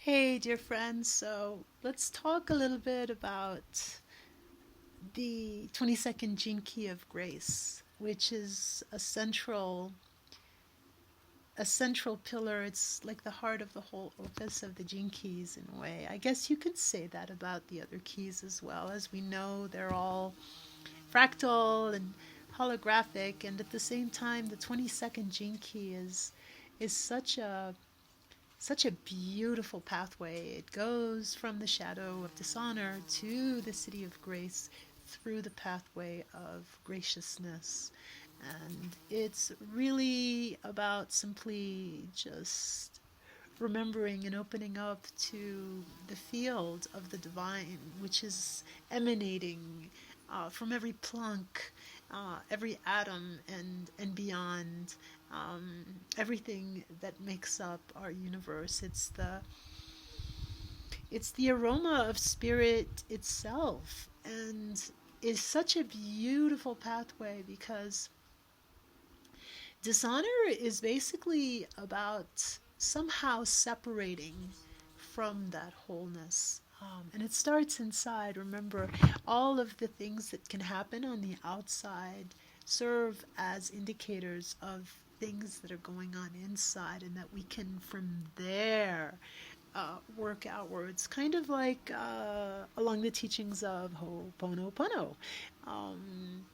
Hey, dear friends. So let's talk a little bit about the 22nd gene key of grace, which is a central pillar. It's like the heart of the whole opus of the gene keys in a way. I guess you could say that about the other keys as well. As we know, they're all fractal and holographic, and at the same time, the 22nd gene key is such a beautiful pathway. It goes from the Shadow of Dishonor to the City of Grace through the pathway of graciousness. And it's really about simply just remembering and opening up to the field of the divine, which is emanating from every plunk, every atom, and beyond, everything that makes up our universe. It's the aroma of spirit itself, and is such a beautiful pathway because dishonor is basically about somehow separating from that wholeness. And it starts inside. Remember, all of the things that can happen on the outside serve as indicators of things that are going on inside, and that we can, from there, work outwards, kind of like along the teachings of Ho'oponopono. Um,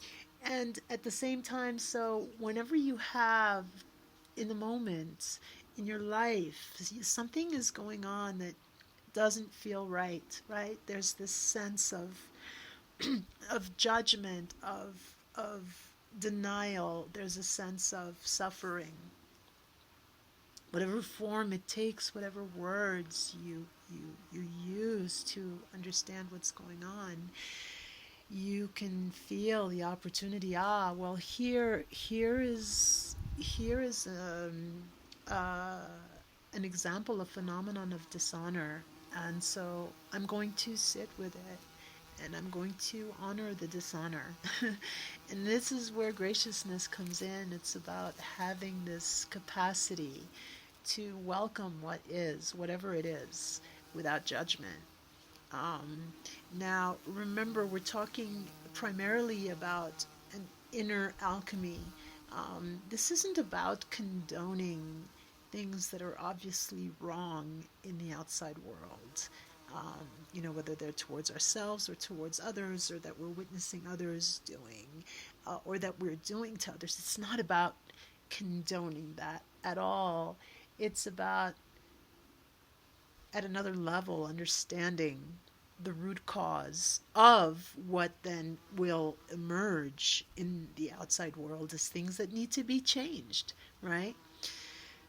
and at the same time, so whenever you have in the moment in your life, something is going on that doesn't feel right, right? There's this sense of judgment, of denial. There's a sense of suffering. Whatever form it takes, whatever words you use to understand what's going on, you can feel the opportunity. Well, here is uh, an example of phenomenon of dishonor, and so I'm going to sit with it, and I'm going to honor the dishonor. And this is where graciousness comes in. It's about having this capacity to welcome what is, whatever it is, without judgment. Um, Now, remember, we're talking primarily about an inner alchemy. This isn't about condoning things that are obviously wrong in the outside world. Whether they're towards ourselves or towards others, or that we're witnessing others doing, or that we're doing to others. It's not about condoning that at all. It's about, at another level, understanding the root cause of what then will emerge in the outside world as things that need to be changed, right?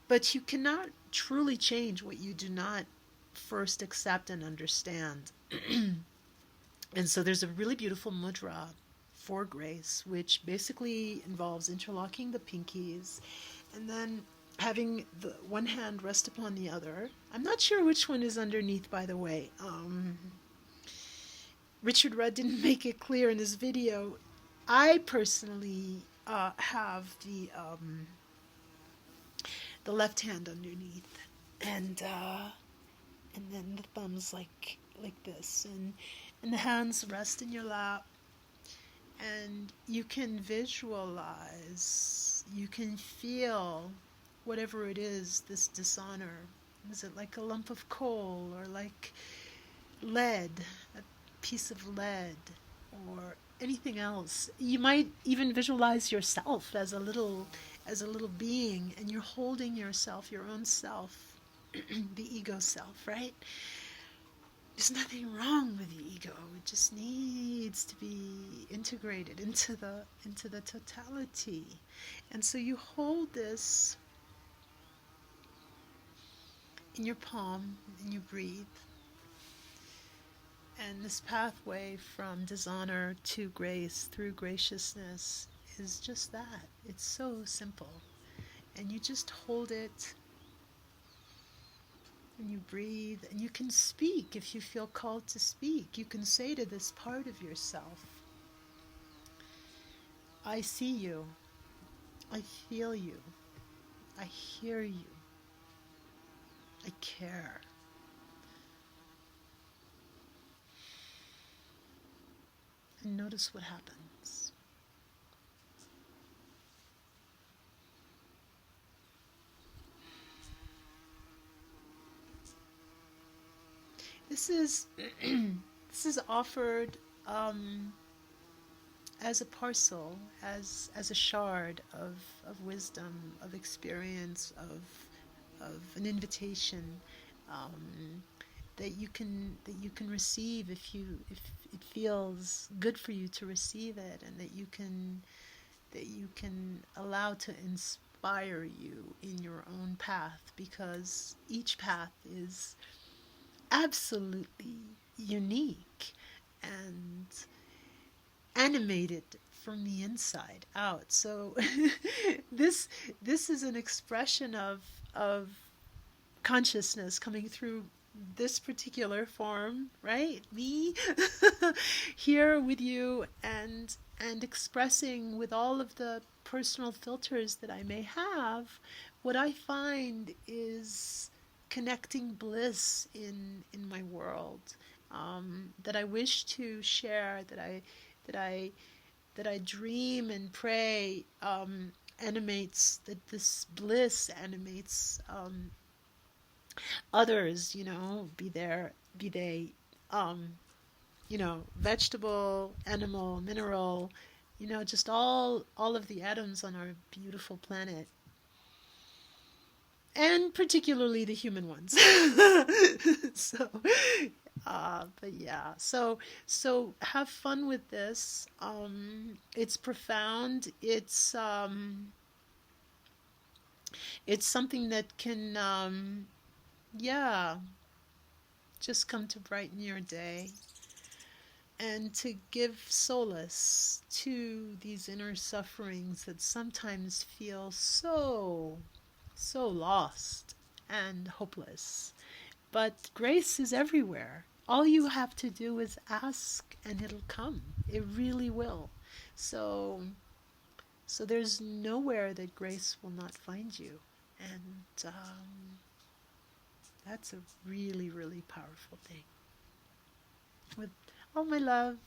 But you cannot truly change what you do not first accept and understand. And so there's a really beautiful mudra for grace, which basically involves interlocking the pinkies and then having the one hand rest upon the other. I'm not sure which one is underneath, by the way. Richard Rudd didn't make it clear in this video. I personally have the left hand underneath, and then the thumbs like this, and the hands rest in your lap, and you can visualize, you can feel whatever it is, this dishonor. Is it like a lump of coal, or like lead, a piece of lead, or anything else? You might even visualize yourself as a little being, and you're holding yourself, your own self, the ego self, right? There's nothing wrong with the ego. It just needs to be integrated into the totality. And so you hold this in your palm, and you breathe. And this pathway from dishonor to grace through graciousness is just that. It's so simple. And you just hold it, and you breathe, and you can speak if you feel called to speak. You can say to this part of yourself, I see you, I feel you, I hear you, I care. and notice what happens. This is this is offered as a parcel, as a shard of wisdom, of experience, of an invitation, um, that you can receive if it feels good for you to receive it, and that you can allow to inspire you in your own path, because each path is absolutely unique and animated from the inside out. So this this is an expression of consciousness coming through this particular form, right? Me here with you, and expressing with all of the personal filters that I may have. What I find is connecting bliss in my world, that I wish to share, that I that I dream and pray, animates, that this bliss animates others, be they vegetable, animal, mineral, just all of the atoms on our beautiful planet, and particularly the human ones. So, but yeah, so have fun with this. It's profound. It's something that can, yeah, just come to brighten your day and to give solace to these inner sufferings that sometimes feel so lost and hopeless. But grace is everywhere. All you have to do is ask, and it'll come. It really will. So, so there's nowhere that grace will not find you, and that's a really, really powerful thing. With all my love.